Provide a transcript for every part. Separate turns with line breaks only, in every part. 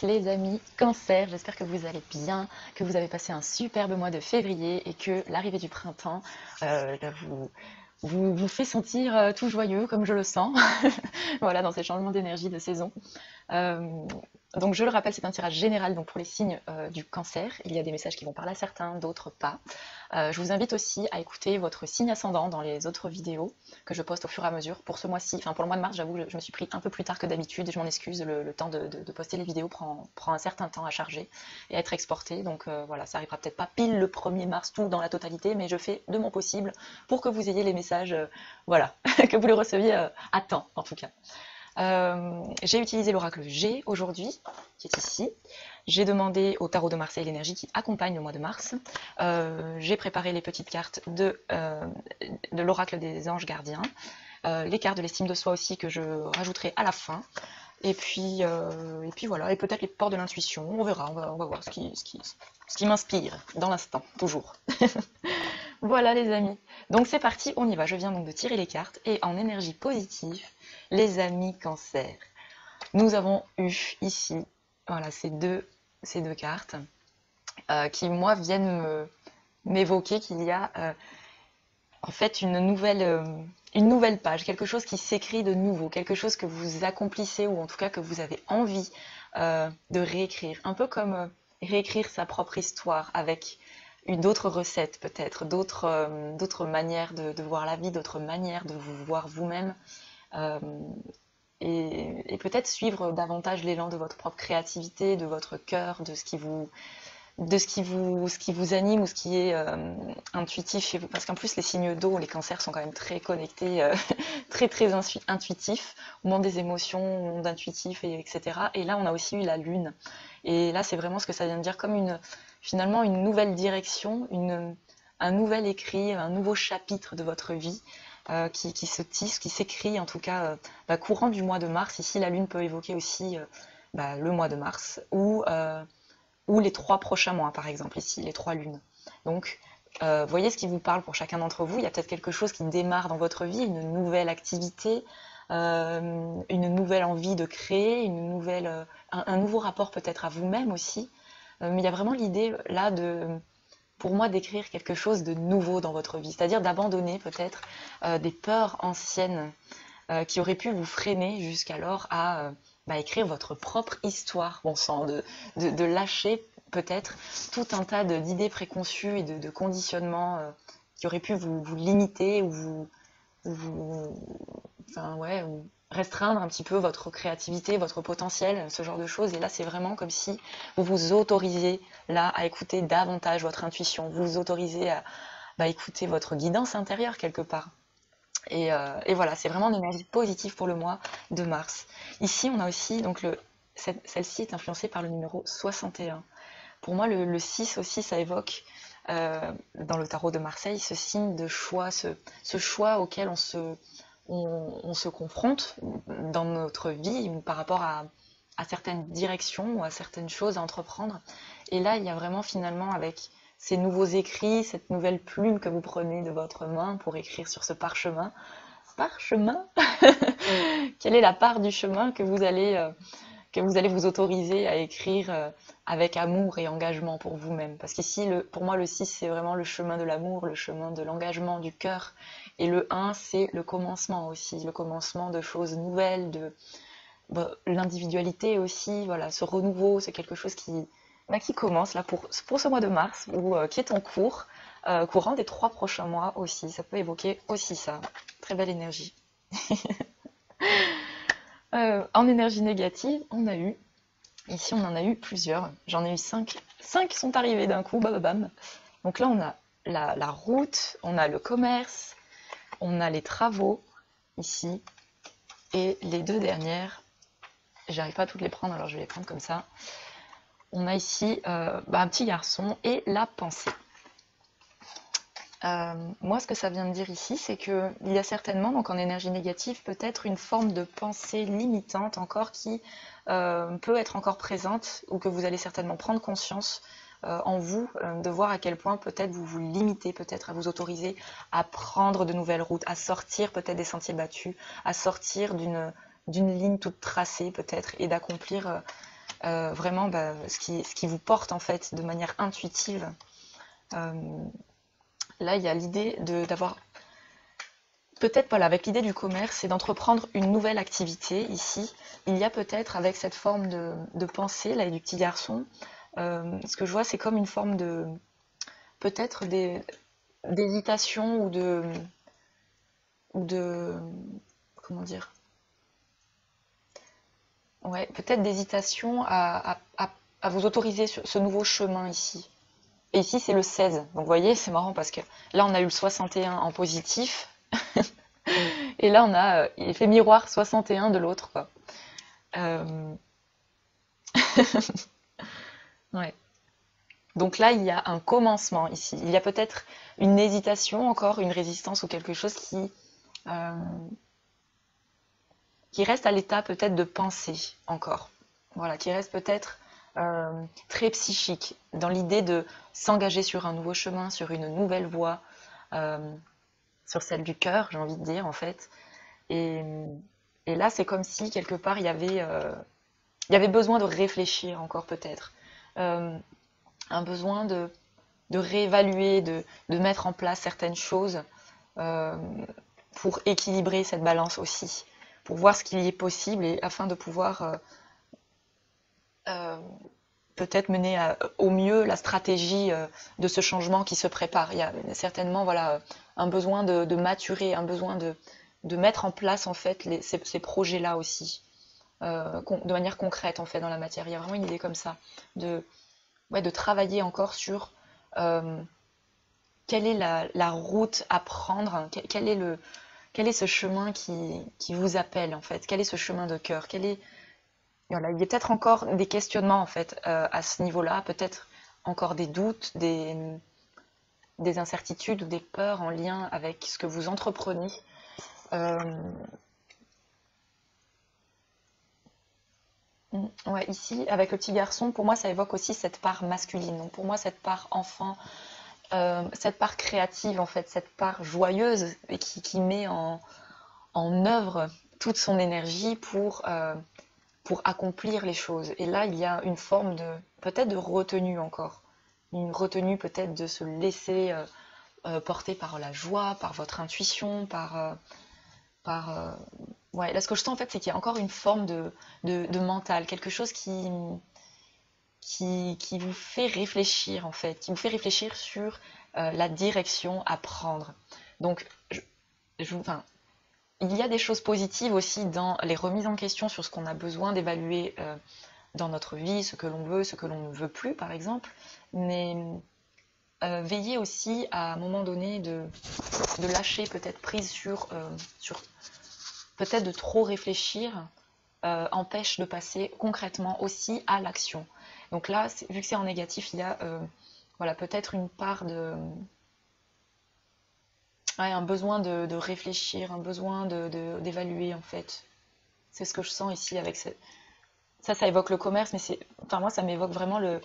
les amis Cancer, j'espère que vous allez bien, que vous avez passé un superbe mois de février et que l'arrivée du printemps vous fait sentir tout joyeux comme je le sens, voilà, dans ces changements d'énergie de saison. Euh, donc je le rappelle, c'est un tirage général donc pour les signes du Cancer. Il y a des messages qui vont parler à certains, d'autres pas. Je vous invite aussi à écouter votre signe ascendant dans les autres vidéos que je poste au fur et à mesure. Pour ce mois-ci, enfin pour le mois de mars, j'avoue, je me suis pris un peu plus tard que d'habitude. Je m'en excuse, le temps de poster les vidéos prend un certain temps à charger et à être exporté. Donc voilà, ça arrivera peut-être pas pile le 1er mars, tout dans la totalité, mais je fais de mon possible pour que vous ayez les messages, voilà, que vous les receviez à temps en tout cas. J'ai utilisé l'oracle G aujourd'hui, qui est ici. J'ai demandé au tarot de Marseille l'énergie qui accompagne le mois de mars. J'ai préparé les petites cartes de l'oracle des anges gardiens. Les cartes de l'estime de soi aussi que je rajouterai à la fin. Et puis voilà, et peut-être les ports de l'intuition. On verra, on va voir ce qui m'inspire dans l'instant, toujours. Voilà les amis. Donc c'est parti, on y va. Je viens donc de tirer les cartes et en énergie positive, les amis Cancer. Nous avons eu ici, voilà, ces deux cartes qui moi viennent m'évoquer qu'il y a en fait une nouvelle page, quelque chose qui s'écrit de nouveau, quelque chose que vous accomplissez ou en tout cas que vous avez envie de réécrire, un peu comme réécrire sa propre histoire avec d'autres recettes peut-être, d'autres manières de voir la vie, d'autres manières de vous voir vous-même et peut-être suivre davantage l'élan de votre propre créativité, de votre cœur, de ce qui vous anime ou ce qui est intuitif chez vous. Parce qu'en plus, les signes d'eau, les cancers sont quand même très connectés, très intuitifs, au monde des émotions, au monde intuitif, etc. Et là, on a aussi eu la lune. Et là, c'est vraiment ce que ça vient de dire, comme finalement une nouvelle direction, un nouvel écrit, un nouveau chapitre de votre vie qui se tisse, qui s'écrit en tout cas courant du mois de mars. Ici, la lune peut évoquer aussi le mois de mars ou les 3 prochains mois, par exemple, ici, les 3 lunes. Donc, voyez ce qui vous parle pour chacun d'entre vous. Il y a peut-être quelque chose qui démarre dans votre vie, une nouvelle activité, une nouvelle envie de créer, un nouveau rapport peut-être à vous-même aussi. Mais il y a vraiment l'idée là pour moi, d'écrire quelque chose de nouveau dans votre vie, c'est-à-dire d'abandonner peut-être des peurs anciennes qui auraient pu vous freiner jusqu'alors à écrire votre propre histoire, bon sang, de lâcher peut-être tout un tas d'idées préconçues et de conditionnements qui auraient pu vous limiter ou restreindre un petit peu votre créativité, votre potentiel, ce genre de choses. Et là, c'est vraiment comme si vous vous autorisiez là à écouter davantage votre intuition, vous vous autorisez à écouter votre guidance intérieure quelque part. Et voilà, c'est vraiment une énergie positive pour le mois de mars. Ici, on a aussi, donc celle-ci est influencée par le numéro 61. Pour moi, le 6 aussi, ça évoque, dans le tarot de Marseille, ce signe de choix, ce choix auquel on se confronte dans notre vie ou par rapport à certaines directions ou à certaines choses à entreprendre. Et là, il y a vraiment finalement avec ces nouveaux écrits, cette nouvelle plume que vous prenez de votre main pour écrire sur ce parchemin. Parchemin Quelle est la part du chemin que vous allez vous autoriser à écrire avec amour et engagement pour vous-même? Parce qu'ici, pour moi, le 6, c'est vraiment le chemin de l'amour, le chemin de l'engagement, du cœur. Et le 1, c'est le commencement aussi, le commencement de choses nouvelles, l'individualité aussi, voilà, ce renouveau, c'est quelque chose qui commence là pour ce mois de mars, ou qui est en cours, courant des 3 prochains mois aussi. Ça peut évoquer aussi ça. Très belle énergie. En énergie négative, ici on en a eu plusieurs. J'en ai eu 5. 5 sont arrivés d'un coup, bam bam. Donc là on a la route, on a le commerce, on a les travaux ici, et les 2 dernières, j'arrive pas à toutes les prendre, alors je vais les prendre comme ça. On a ici un petit garçon et la pensée. Moi, ce que ça vient de dire ici, c'est qu'il y a certainement, donc en énergie négative, peut-être une forme de pensée limitante encore qui peut être encore présente, ou que vous allez certainement prendre conscience en vous, de voir à quel point peut-être vous vous limitez, peut-être à vous autoriser à prendre de nouvelles routes, à sortir peut-être des sentiers battus, à sortir d'une ligne toute tracée peut-être, et d'accomplir vraiment ce qui vous porte en fait de manière intuitive. Là, il y a l'idée d'avoir, peut-être voilà, avec l'idée du commerce, c'est d'entreprendre une nouvelle activité ici. Il y a peut-être avec cette forme de pensée là et du petit garçon, ce que je vois, c'est comme une forme de peut-être d'hésitation ou de comment dire, ouais, peut-être d'hésitation à vous autoriser sur ce nouveau chemin ici. Et ici, c'est le 16. Donc, vous voyez, c'est marrant parce que là, on a eu le 61 en positif. Et là, on a effet miroir 61 de l'autre, quoi. Euh, ouais. Donc là, il y a un commencement ici. Il y a peut-être une hésitation encore, une résistance ou quelque chose euh, qui reste à l'état peut-être de pensée encore. Voilà, qui reste peut-être très psychique, dans l'idée de s'engager sur un nouveau chemin, sur une nouvelle voie, euh, sur celle du cœur, j'ai envie de dire en fait. Et, et là, c'est comme si quelque part il y avait besoin de réfléchir encore peut-être, euh, un besoin de réévaluer, de mettre en place certaines choses euh, pour équilibrer cette balance aussi, pour voir ce qu'il y est possible et afin de pouvoir euh, peut-être mener au mieux la stratégie de ce changement qui se prépare. Il y a certainement voilà, un besoin de maturer, un besoin de mettre en place en fait ces projets-là aussi, de manière concrète en fait dans la matière. Il y a vraiment une idée comme ça, de travailler encore sur euh, quelle est la route à prendre, quel est ce chemin qui vous appelle en fait, quel est ce chemin de cœur, voilà, il y a peut-être encore des questionnements en fait à ce niveau-là, peut-être encore des doutes, des incertitudes ou des peurs en lien avec ce que vous entreprenez. Euh, ouais, ici, avec le petit garçon, pour moi, ça évoque aussi cette part masculine. Donc pour moi, cette part enfant, cette part créative, en fait, cette part joyeuse et qui met en œuvre toute son énergie pour accomplir les choses. Et là, il y a une forme peut-être de retenue encore. Une retenue peut-être de se laisser porter par la joie, par votre intuition, ouais, là, ce que je sens, en fait, c'est qu'il y a encore une forme de mental, quelque chose qui vous fait réfléchir, en fait, qui vous fait réfléchir sur la direction à prendre. Donc, enfin, il y a des choses positives aussi dans les remises en question sur ce qu'on a besoin d'évaluer dans notre vie, ce que l'on veut, ce que l'on ne veut plus, par exemple. Mais veillez aussi à un moment donné de lâcher peut-être prise sur peut-être de trop réfléchir empêche de passer concrètement aussi à l'action. Donc là, vu que c'est en négatif, il y a voilà, peut-être une part ouais, un besoin de réfléchir, un besoin d'évaluer en fait. C'est ce que je sens ici avec ça évoque le commerce, mais enfin moi ça m'évoque vraiment le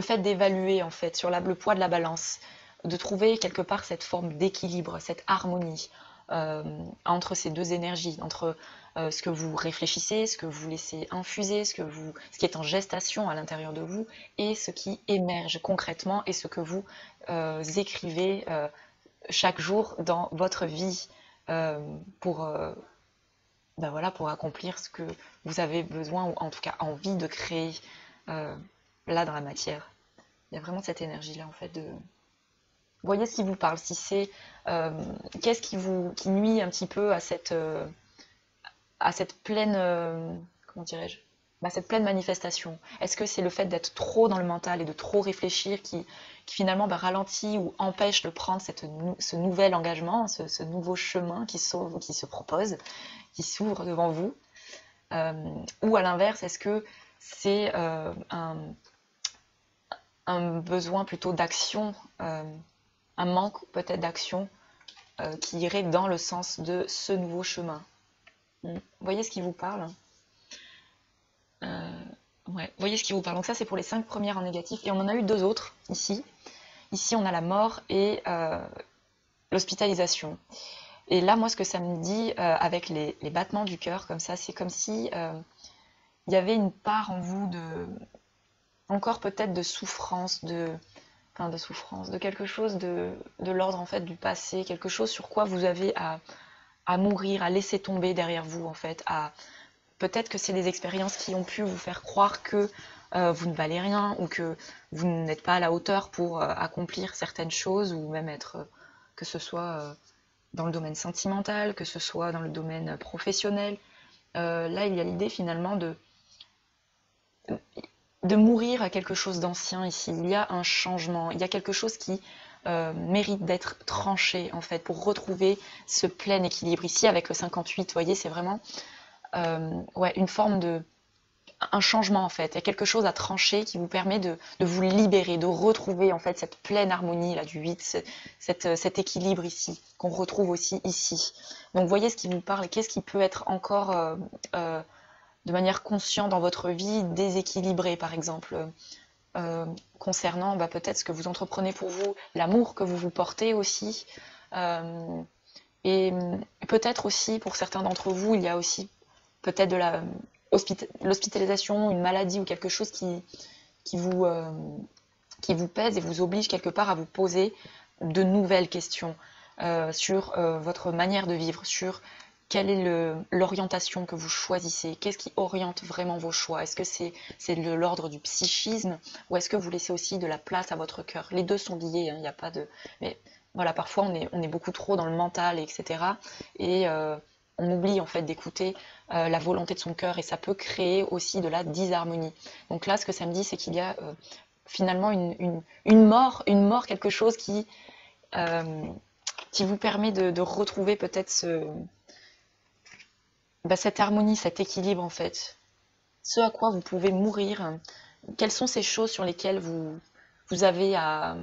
fait d'évaluer en fait sur le poids de la balance, de trouver quelque part cette forme d'équilibre, cette harmonie entre ces deux énergies, entre ce que vous réfléchissez, ce que vous laissez infuser, ce qui est en gestation à l'intérieur de vous, et ce qui émerge concrètement, et ce que vous écrivez chaque jour dans votre vie voilà, pour accomplir ce que vous avez besoin, ou en tout cas envie de créer euh, là dans la matière. Il y a vraiment cette énergie-là, en fait, voyez ce qui vous parle, si c'est euh, qu'est-ce qui nuit un petit peu à cette pleine comment dirais-je, cette pleine manifestation. Est-ce que c'est le fait d'être trop dans le mental et de trop réfléchir qui finalement ralentit ou empêche de prendre ce nouvel engagement, ce nouveau chemin qui se propose, qui s'ouvre devant vous, ou à l'inverse, est-ce que c'est un besoin plutôt d'action, un manque peut-être d'action qui irait dans le sens de ce nouveau chemin. Vous voyez ce qui vous parle? Ouais, vous voyez ce qui vous parle. Donc ça, c'est pour les 5 premières en négatif. Et on en a eu 2 autres ici. Ici, on a la mort et l'hospitalisation. Et là, moi, ce que ça me dit avec les battements du cœur, comme ça, c'est comme si il y avait une part en vous encore peut-être de souffrance, de quelque chose de l'ordre en fait du passé, quelque chose sur quoi vous avez à mourir, à laisser tomber derrière vous en fait, peut-être que c'est des expériences qui ont pu vous faire croire que vous ne valez rien ou que vous n'êtes pas à la hauteur pour accomplir certaines choses ou même que ce soit dans le domaine sentimental, que ce soit dans le domaine professionnel. Là, il y a l'idée finalement de mourir à quelque chose d'ancien ici. Il y a un changement, il y a quelque chose qui mérite d'être tranché en fait pour retrouver ce plein équilibre. Ici, avec le 58, vous voyez, c'est vraiment ouais, une forme un changement en fait. Il y a quelque chose à trancher qui vous permet de vous libérer, de retrouver en fait cette pleine harmonie là du 8, cet équilibre ici, qu'on retrouve aussi ici. Donc vous voyez ce qui vous parle et qu'est-ce qui peut être encore de manière consciente dans votre vie déséquilibré par exemple. Concernant peut-être ce que vous entreprenez pour vous, l'amour que vous vous portez aussi. Et peut-être aussi pour certains d'entre vous, il y a aussi peut-être de l'hospitalisation, une maladie ou quelque chose qui vous pèse et vous oblige quelque part à vous poser de nouvelles questions sur votre manière de vivre, sur quelle est l'orientation que vous choisissez, qu'est-ce qui oriente vraiment vos choix, est-ce que c'est de l'ordre du psychisme ou est-ce que vous laissez aussi de la place à votre cœur. Les deux sont liés, il n'y a pas de... Mais voilà, parfois on est beaucoup trop dans le mental, etc. Et on oublie en fait d'écouter la volonté de son cœur et ça peut créer aussi de la disharmonie. Donc là, ce que ça me dit, c'est qu'il y a finalement une mort, quelque chose qui vous permet de retrouver peut-être cette harmonie, cet équilibre en fait. Ce à quoi vous pouvez mourir, quelles sont ces choses sur lesquelles vous avez à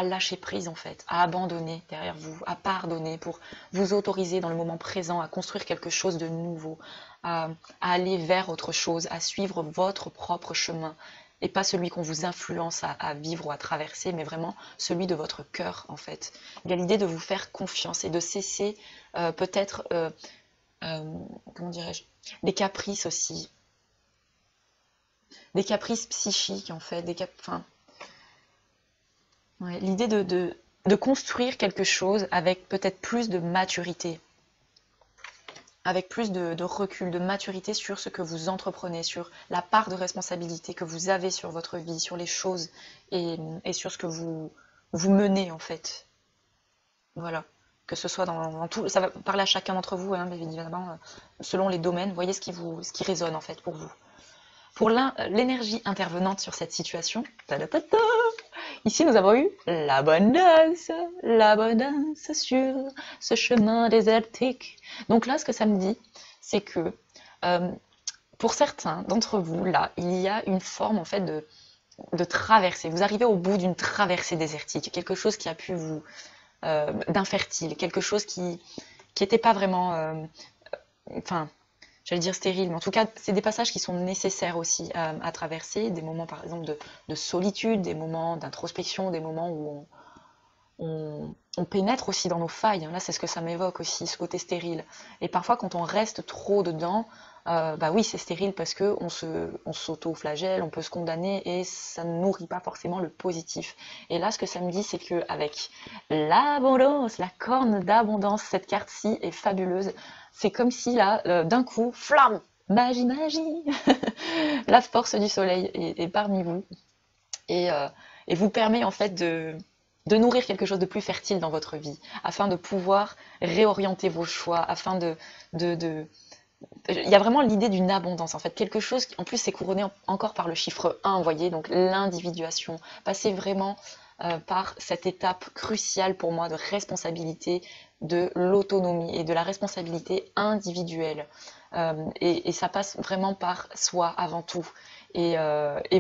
lâcher prise en fait, à abandonner derrière vous, à pardonner pour vous autoriser dans le moment présent à construire quelque chose de nouveau, à aller vers autre chose, à suivre votre propre chemin et pas celui qu'on vous influence à vivre ou à traverser, mais vraiment celui de votre cœur en fait. Il y a l'idée de vous faire confiance et de cesser peut-être, comment dirais-je, des caprices aussi, des caprices psychiques en fait, enfin, ouais, l'idée de construire quelque chose avec peut-être plus de maturité, avec plus de recul, de maturité sur ce que vous entreprenez, sur la part de responsabilité que vous avez sur votre vie, sur les choses et sur ce que vous menez en fait. Voilà. Que ce soit dans tout, ça va parler à chacun d'entre vous, hein, évidemment, selon les domaines, voyez ce qui résonne en fait pour vous. Pour l'énergie intervenante sur cette situation, ici nous avons eu l'abondance sur ce chemin désertique. Donc là, ce que ça me dit, c'est que pour certains d'entre vous, là, il y a une forme en fait de traversée. Vous arrivez au bout d'une traversée désertique, quelque chose qui a pu vous d'infertile, quelque chose qui n'était pas vraiment, enfin, j'allais dire stérile, mais en tout cas, c'est des passages qui sont nécessaires aussi à traverser, des moments par exemple de solitude, des moments d'introspection, des moments où on pénètre aussi dans nos failles. Là, c'est ce que ça m'évoque aussi, ce côté stérile. Et parfois, quand on reste trop dedans, bah oui, c'est stérile parce que on s'auto-flagelle, on peut se condamner et ça ne nourrit pas forcément le positif. Et là, ce que ça me dit, c'est que avec l'abondance, la corne d'abondance, cette carte-ci est fabuleuse. C'est comme si là, d'un coup, flamme, magie, magie, la force du soleil est parmi vous et vous permet en fait de nourrir quelque chose de plus fertile dans votre vie, afin de pouvoir réorienter vos choix, afin il y a vraiment l'idée d'une abondance, en fait, quelque chose qui, en plus, c'est couronné encore par le chiffre 1, vous voyez, donc l'individuation, passer vraiment par cette étape cruciale pour moi de responsabilité, de l'autonomie et de la responsabilité individuelle. Et ça passe vraiment par soi avant tout. Et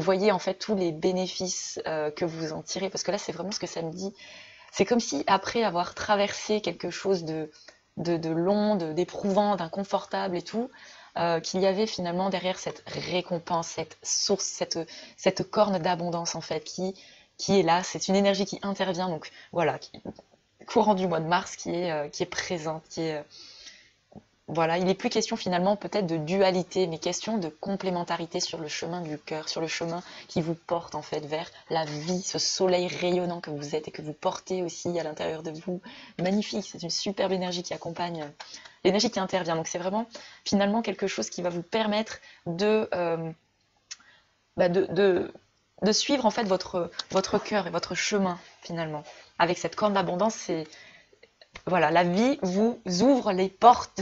voyez en fait tous les bénéfices que vous en tirez, parce que là c'est vraiment ce que ça me dit. C'est comme si après avoir traversé quelque chose de long, d'éprouvant, d'inconfortable et tout, qu'il y avait finalement derrière cette récompense, cette source, cette corne d'abondance en fait, qui est là. C'est une énergie qui intervient, donc voilà, courant du mois de mars, qui est présente, voilà, il n'est plus question finalement peut-être de dualité, mais question de complémentarité sur le chemin du cœur, sur le chemin qui vous porte en fait vers la vie, ce soleil rayonnant que vous êtes et que vous portez aussi à l'intérieur de vous. Magnifique, c'est une superbe énergie qui accompagne, l'énergie qui intervient. Donc c'est vraiment finalement quelque chose qui va vous permettre bah, de suivre en fait votre cœur et votre chemin finalement. Avec cette corne d'abondance, c'est voilà, la vie vous ouvre les portes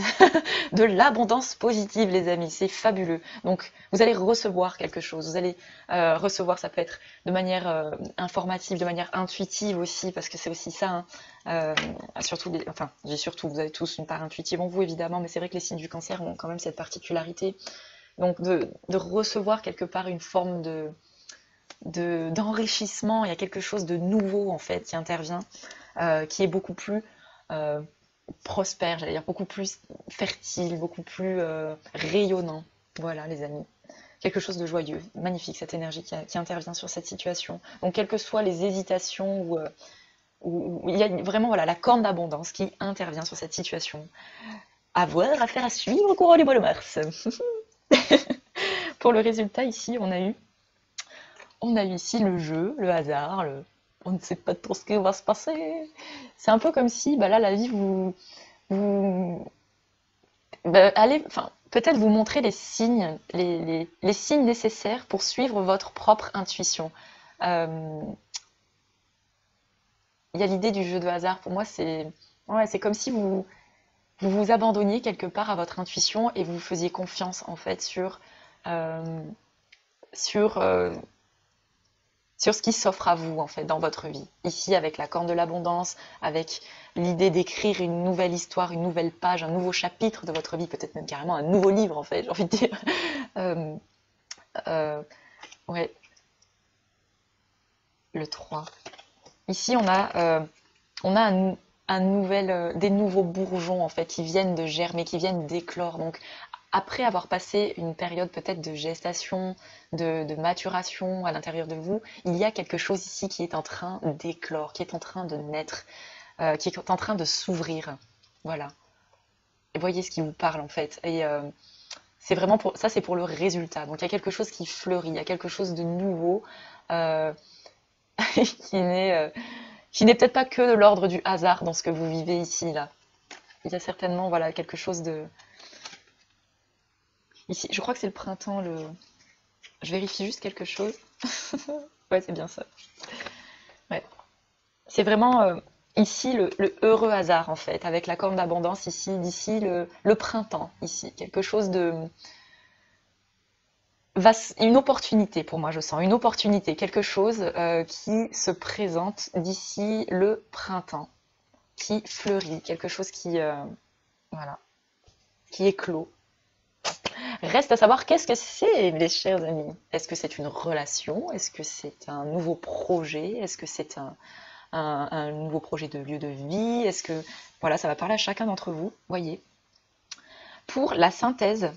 de l'abondance positive, les amis. C'est fabuleux. Donc, vous allez recevoir quelque chose. Vous allez recevoir, ça peut être de manière informative, de manière intuitive aussi, parce que c'est aussi ça. Hein. Surtout, enfin, j'ai surtout, vous avez tous une part intuitive en vous, évidemment, mais c'est vrai que les signes du cancer ont quand même cette particularité. Donc, de recevoir quelque part une forme d'enrichissement. Il y a quelque chose de nouveau, en fait, qui intervient, qui est beaucoup plus prospère, j'allais dire, beaucoup plus fertile, beaucoup plus rayonnant. Voilà, les amis. Quelque chose de joyeux, magnifique, cette énergie qui intervient sur cette situation. Donc, quelles que soient les hésitations ou il y a vraiment voilà, la corne d'abondance qui intervient sur cette situation. À voir, à faire, à suivre au courant du mois de mars. Pour le résultat, ici, on a eu ici le jeu, le hasard, on ne sait pas trop ce qui va se passer. C'est un peu comme si, bah là, la vie allez, enfin, peut-être vous montrer les signes, les signes nécessaires pour suivre votre propre intuition. Il y a l'idée du jeu de hasard. Pour moi, c'est comme si vous vous abandonniez quelque part à votre intuition et vous faisiez confiance en fait euh, sur, euh, sur ce qui s'offre à vous en fait dans votre vie. Ici avec la corne de l'abondance, avec l'idée d'écrire une nouvelle histoire, une nouvelle page, un nouveau chapitre de votre vie, peut-être même carrément un nouveau livre en fait, j'ai envie de dire. Euh, ouais, le 3. Ici on a des nouveaux bourgeons en fait qui viennent de germer, qui viennent d'éclore. Donc après avoir passé une période peut-être de gestation, de maturation à l'intérieur de vous, il y a quelque chose ici qui est en train d'éclore, qui est en train de naître, qui est en train de s'ouvrir. Voilà. Et voyez ce qui vous parle en fait. Et c'est vraiment pour ça, c'est pour le résultat. Donc il y a quelque chose qui fleurit, il y a quelque chose de nouveau euh, qui n'est peut-être pas que de l'ordre du hasard dans ce que vous vivez ici là. Il y a certainement voilà quelque chose de ici. Je crois que c'est le printemps. Je vérifie juste quelque chose. Ouais, c'est bien ça. Ouais. C'est vraiment ici le heureux hasard en fait, avec la corne d'abondance ici, d'ici le printemps ici, quelque chose de une opportunité pour moi, je sens une opportunité, quelque chose qui se présente d'ici le printemps, qui fleurit, quelque chose qui voilà, qui éclot. Reste à savoir qu'est-ce que c'est, mes chers amis. Est-ce que c'est une relation? Est-ce que c'est un nouveau projet? Est-ce que c'est un nouveau projet de lieu de vie? Est-ce que voilà, ça va parler à chacun d'entre vous, voyez. Pour la synthèse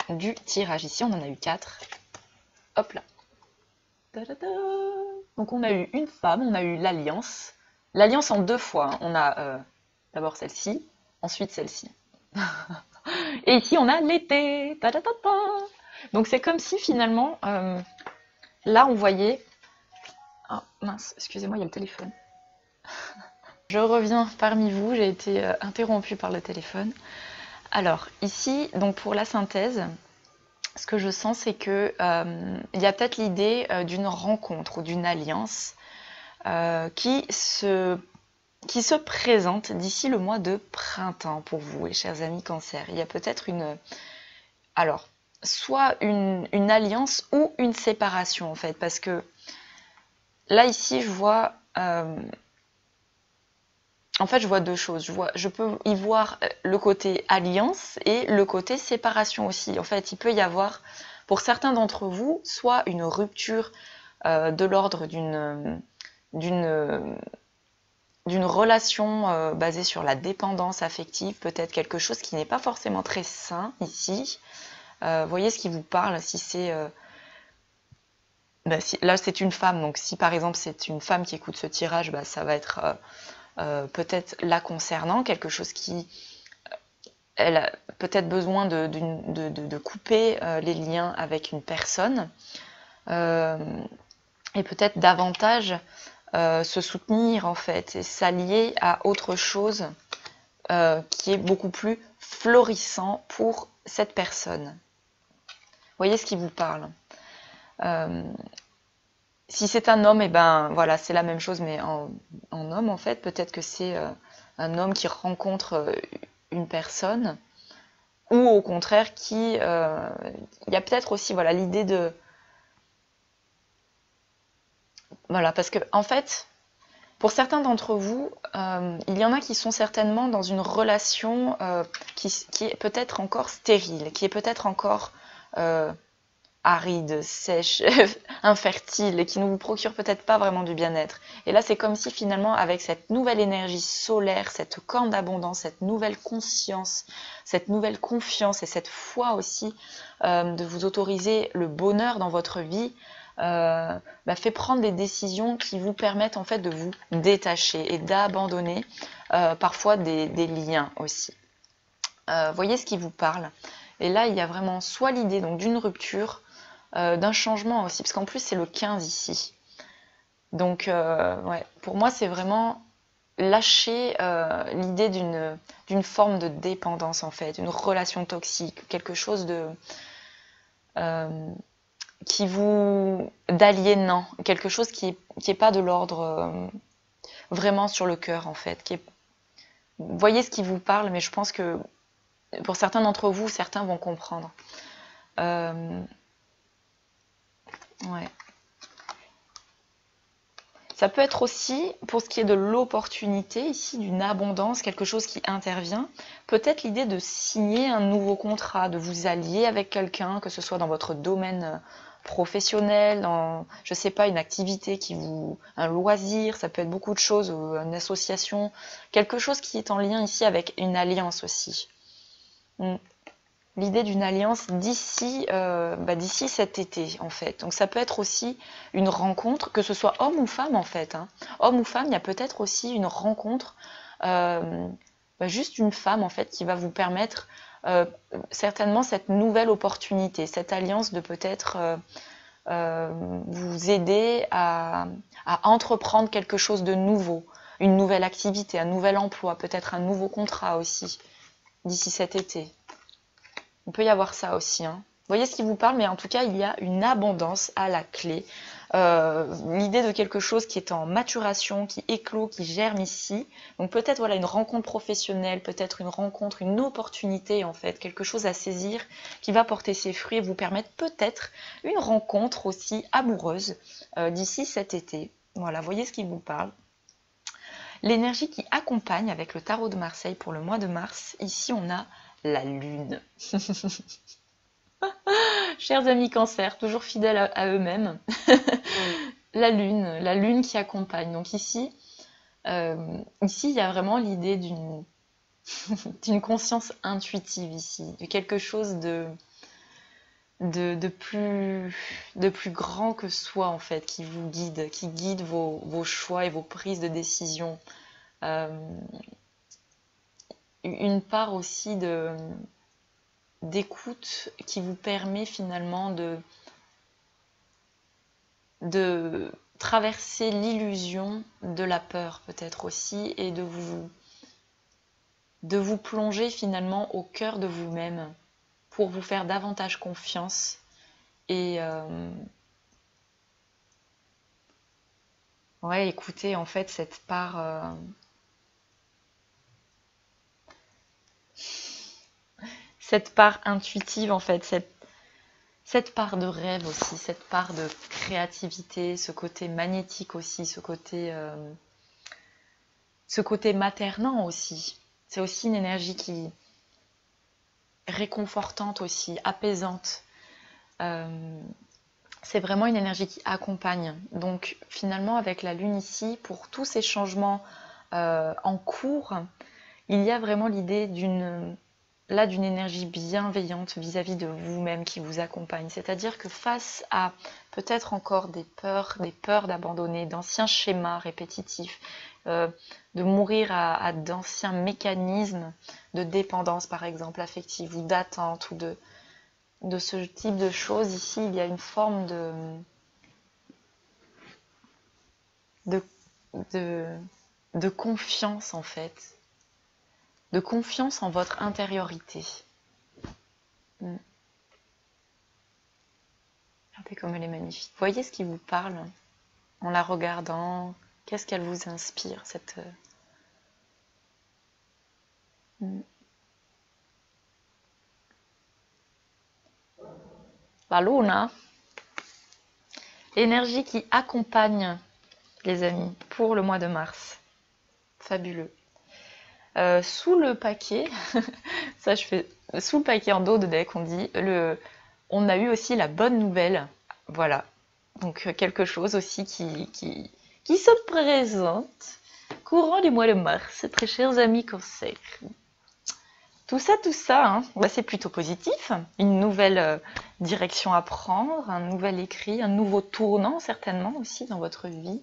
du tirage, ici on en a eu 4. Hop là. Donc on a eu une femme, on a eu l'alliance. L'alliance en 2 fois. Hein. On a d'abord celle-ci, ensuite celle-ci. Et ici on a l'été. Donc c'est comme si finalement, là on voyait... Oh mince, excusez-moi, il y a le téléphone. Je reviens parmi vous, j'ai été interrompue par le téléphone. Alors ici, donc pour la synthèse, ce que je sens, c'est que il y a peut-être l'idée d'une rencontre ou d'une alliance qui se présente d'ici le mois de printemps pour vous, les chers amis Cancer. Il y a peut-être alors, soit une alliance ou une séparation en fait, parce que là ici je vois, en fait je vois 2 choses. Je peux y voir le côté alliance et le côté séparation aussi. En fait, il peut y avoir pour certains d'entre vous soit une rupture de l'ordre d'une relation basée sur la dépendance affective, peut-être quelque chose qui n'est pas forcément très sain ici. Voyez ce qui vous parle, si c'est... là c'est une femme, donc si par exemple c'est une femme qui écoute ce tirage, ça va être peut-être la concernant, quelque chose qui elle a peut-être besoin de couper les liens avec une personne et peut-être davantage se soutenir en fait et s'allier à autre chose qui est beaucoup plus florissant pour cette personne. Voyez ce qui vous parle. Si c'est un homme, et ben voilà, c'est la même chose, mais en homme en fait. Peut-être que c'est un homme qui rencontre une personne, ou au contraire qui, il y a peut-être aussi voilà l'idée de, voilà, parce que en fait, pour certains d'entre vous, il y en a qui sont certainement dans une relation qui est peut-être encore stérile, qui est peut-être encore aride, sèche, infertile, et qui ne vous procure peut-être pas vraiment du bien-être. Et là, c'est comme si finalement, avec cette nouvelle énergie solaire, cette corne d'abondance, cette nouvelle conscience, cette nouvelle confiance et cette foi aussi de vous autoriser le bonheur dans votre vie, fait prendre des décisions qui vous permettent en fait de vous détacher et d'abandonner parfois des liens aussi. Voyez ce qui vous parle. Et là, il y a vraiment soit l'idée donc d'une rupture, d'un changement aussi, parce qu'en plus c'est le 15 ici. Donc ouais, pour moi c'est vraiment lâcher l'idée d'une forme de dépendance en fait, une relation toxique, quelque chose de qui vous d'aliénant, quelque chose qui est pas de l'ordre vraiment sur le cœur en fait, qui est... Vous voyez ce qui vous parle, mais je pense que pour certains d'entre vous, certains vont comprendre. Ouais. Ça peut être aussi, pour ce qui est de l'opportunité, ici, d'une abondance, quelque chose qui intervient, peut-être l'idée de signer un nouveau contrat, de vous allier avec quelqu'un, que ce soit dans votre domaine professionnel, dans, je sais pas, une activité un loisir, ça peut être beaucoup de choses, ou une association, quelque chose qui est en lien ici avec une alliance aussi. L'idée d'une alliance d'ici cet été en fait. Donc ça peut être aussi une rencontre, que ce soit homme ou femme en fait. Homme ou femme, il y a peut-être aussi une rencontre, juste une femme en fait qui va vous permettre certainement cette nouvelle opportunité, cette alliance de peut-être vous aider à entreprendre quelque chose de nouveau, une nouvelle activité, un nouvel emploi, peut-être un nouveau contrat aussi d'ici cet été. Il peut y avoir ça aussi. Vous voyez ce qui vous parle, mais en tout cas, il y a une abondance à la clé. L'idée de quelque chose qui est en maturation, qui éclot, qui germe ici. Donc peut-être voilà une rencontre professionnelle, peut-être une rencontre, une opportunité en fait, quelque chose à saisir qui va porter ses fruits et vous permettre peut-être une rencontre aussi amoureuse d'ici cet été. Voilà, voyez ce qui vous parle. L'énergie qui accompagne avec le tarot de Marseille pour le mois de mars, ici on a la lune. Chers amis cancer, toujours fidèles à eux-mêmes. La lune qui accompagne. Donc ici, il y a vraiment l'idée d'une conscience intuitive ici, de quelque chose de plus grand que soi en fait, qui vous guide, qui guide vos choix et vos prises de décision. Une part aussi d'écoute qui vous permet finalement de traverser l'illusion de la peur peut-être aussi et de vous plonger finalement au cœur de vous-même pour vous faire davantage confiance et ouais, écoutez en fait cette part intuitive en fait, cette part de rêve aussi, cette part de créativité, ce côté magnétique aussi, ce côté maternant aussi. C'est aussi une énergie qui réconfortante aussi, apaisante. C'est vraiment une énergie qui accompagne. Donc finalement avec la lune ici, pour tous ces changements en cours, il y a vraiment l'idée d'une là d'une énergie bienveillante vis-à-vis de vous-même qui vous accompagne. C'est-à-dire que face à peut-être encore des peurs d'abandonner, d'anciens schémas répétitifs, de mourir à d'anciens mécanismes de dépendance, par exemple, affective ou d'attente, ou de ce type de choses, ici, il y a une forme de confiance, en fait. De confiance en votre intériorité. Regardez comme elle est magnifique. Voyez ce qui vous parle en la regardant. Qu'est-ce qu'elle vous inspire, cette... La luna. L'énergie qui accompagne, les amis, pour le mois de mars. Fabuleux. Sous le paquet, ça je fais... Sous le paquet en dos de deck, on dit, on a eu aussi la bonne nouvelle. Voilà. Donc quelque chose aussi qui se présente courant du mois de mars, très chers amis Cancer. Tout ça, hein, bah c'est plutôt positif. Une nouvelle direction à prendre, un nouvel écrit, un nouveau tournant certainement aussi dans votre vie.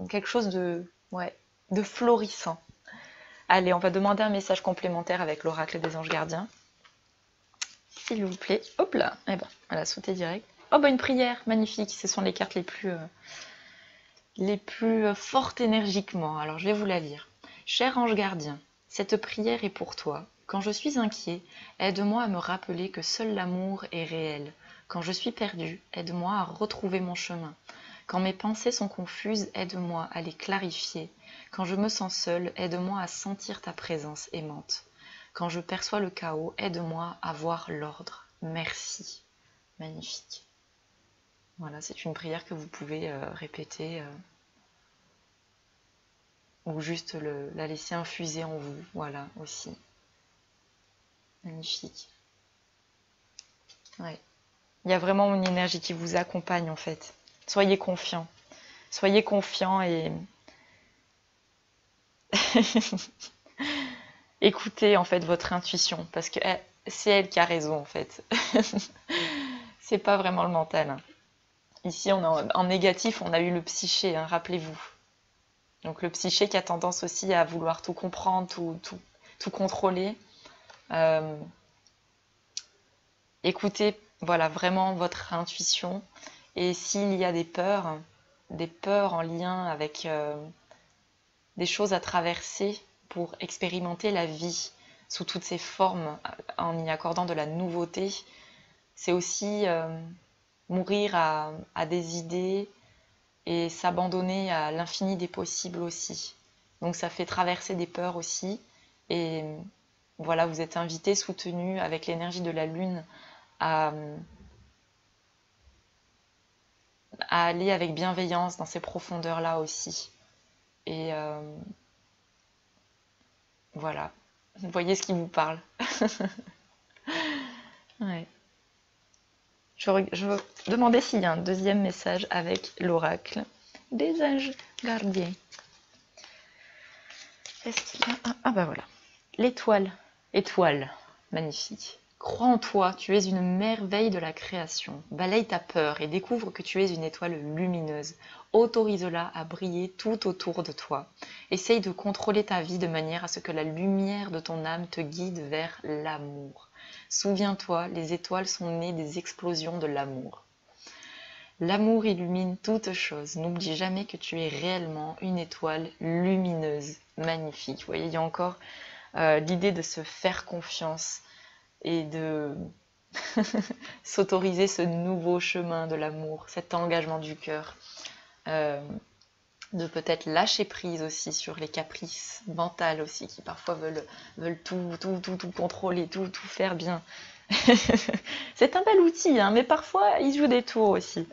Quelque chose de florissant. Allez, on va demander un message complémentaire avec l'oracle des anges gardiens. S'il vous plaît. Hop là. Eh ben, elle a sauté direct. Oh bah une prière, magnifique. Ce sont les cartes les plus fortes énergiquement. Alors je vais vous la lire. Cher ange gardien, cette prière est pour toi. Quand je suis inquiet, aide-moi à me rappeler que seul l'amour est réel. Quand je suis perdu, aide-moi à retrouver mon chemin. Quand mes pensées sont confuses, aide-moi à les clarifier. Quand je me sens seule, aide-moi à sentir ta présence aimante. Quand je perçois le chaos, aide-moi à voir l'ordre. Merci. Magnifique. Voilà, c'est une prière que vous pouvez répéter ou juste la laisser infuser en vous. Voilà, aussi. Magnifique. Ouais. Il y a vraiment une énergie qui vous accompagne en fait. Soyez confiants. Soyez confiants et écoutez en fait votre intuition parce que c'est elle qui a raison en fait. C'est pas vraiment le mental. Ici, en négatif, on a eu le psyché, hein, rappelez-vous. Donc le psyché qui a tendance aussi à vouloir tout comprendre, tout contrôler. Écoutez, voilà, vraiment votre intuition. Et s'il y a des peurs en lien avec des choses à traverser pour expérimenter la vie sous toutes ses formes, en y accordant de la nouveauté, c'est aussi mourir à des idées et s'abandonner à l'infini des possibles aussi. Donc ça fait traverser des peurs aussi. Et voilà, vous êtes invité, soutenu avec l'énergie de la lune à aller avec bienveillance dans ces profondeurs-là aussi. Et voilà, vous voyez ce qui vous parle. Ouais. Je veux demander s'il y a un deuxième message avec l'oracle des anges gardiens. Est-ce qu'il y a un... Ah bah voilà. L'étoile. Étoile. Magnifique. Crois en toi, tu es une merveille de la création. Balaye ta peur et découvre que tu es une étoile lumineuse. Autorise-la à briller tout autour de toi. Essaye de contrôler ta vie de manière à ce que la lumière de ton âme te guide vers l'amour. Souviens-toi, les étoiles sont nées des explosions de l'amour. L'amour illumine toutes choses. N'oublie jamais que tu es réellement une étoile lumineuse. Magnifique. Vous voyez, il y a encore l'idée de se faire confiance et de s'autoriser ce nouveau chemin de l'amour, cet engagement du cœur. De peut-être lâcher prise aussi sur les caprices mentales aussi, qui parfois veulent tout contrôler, tout faire bien. C'est un bel outil, hein, mais parfois il joue des tours aussi.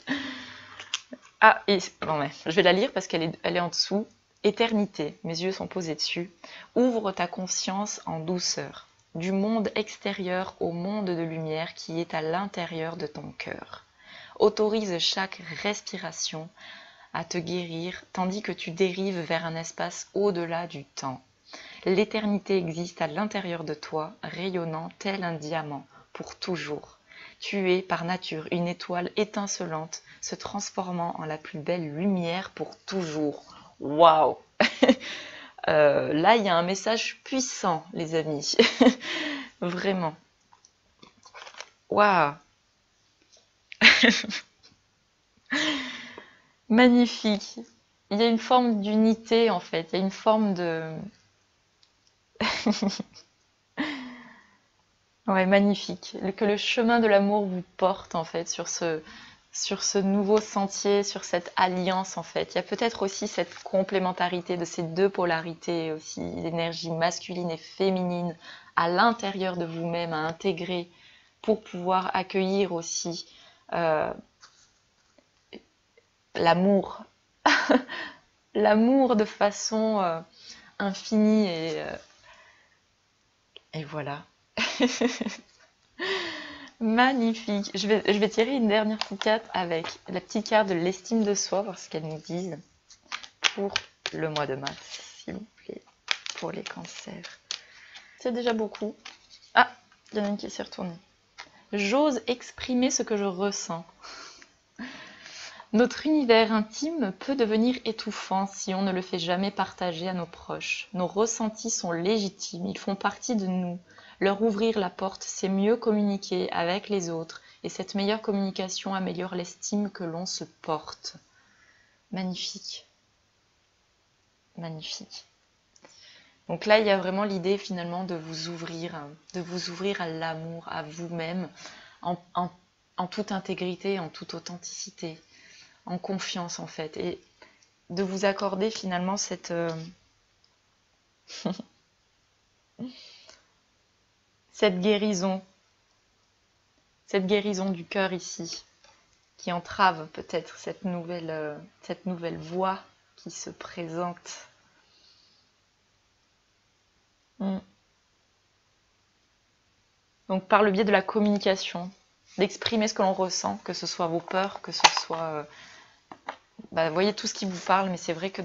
Ah, et bon, ouais, je vais la lire parce qu'elle est en dessous. Éternité, mes yeux sont posés dessus. Ouvre ta conscience en douceur, du monde extérieur au monde de lumière qui est à l'intérieur de ton cœur. Autorise chaque respiration à te guérir, tandis que tu dérives vers un espace au-delà du temps. L'éternité existe à l'intérieur de toi, rayonnant tel un diamant, pour toujours. Tu es par nature une étoile étincelante, se transformant en la plus belle lumière pour toujours. Waouh! Là, il y a un message puissant, les amis. Vraiment. Waouh! Magnifique. Il y a une forme d'unité, en fait. Il y a une forme de... Ouais, magnifique. Que le chemin de l'amour vous porte, en fait, sur ce nouveau sentier, sur cette alliance, en fait. Il y a peut-être aussi cette complémentarité de ces deux polarités, aussi l'énergie masculine et féminine à l'intérieur de vous-même, à intégrer pour pouvoir accueillir aussi l'amour. L'amour de façon infinie et voilà. Magnifique. Je vais tirer une dernière petite carte avec la petite carte de l'estime de soi, voir ce qu'elles nous disent pour le mois de mars, s'il vous plaît, pour les cancers. C'est déjà beaucoup. Ah, il y en a une qui s'est retournée. J'ose exprimer ce que je ressens. Notre univers intime peut devenir étouffant si on ne le fait jamais partager à nos proches. Nos ressentis sont légitimes, ils font partie de nous. Leur ouvrir la porte, c'est mieux communiquer avec les autres, et cette meilleure communication améliore l'estime que l'on se porte. Magnifique. Magnifique. Donc là, il y a vraiment l'idée finalement de vous ouvrir à l'amour, à vous-même, en toute intégrité, en toute authenticité, en confiance en fait, et de vous accorder finalement cette guérison du cœur ici, qui entrave peut-être cette nouvelle voie qui se présente. Donc par le biais de la communication, d'exprimer ce que l'on ressent, que ce soit vos peurs, que ce soit vous voyez tout ce qui vous parle, mais c'est vrai que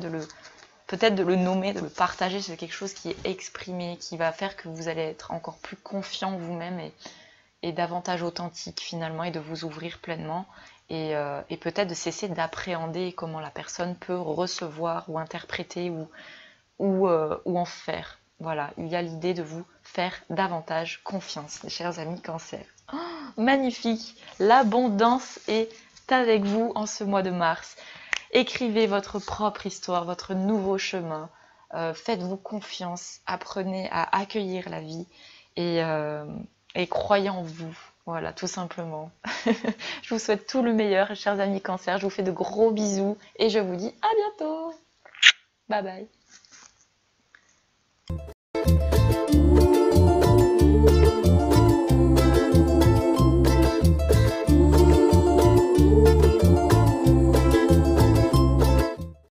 peut-être de le nommer, de le partager, c'est quelque chose qui est exprimé, qui va faire que vous allez être encore plus confiant en vous-même et davantage authentique finalement, et de vous ouvrir pleinement, et peut-être de cesser d'appréhender comment la personne peut recevoir ou interpréter ou en faire. Voilà, il y a l'idée de vous faire davantage confiance, mes chers amis cancer. Oh, magnifique! L'abondance est avec vous en ce mois de mars. Écrivez votre propre histoire, votre nouveau chemin. Faites-vous confiance, apprenez à accueillir la vie et croyez en vous. Voilà, tout simplement. Je vous souhaite tout le meilleur, chers amis cancer. Je vous fais de gros bisous et je vous dis à bientôt. Bye bye.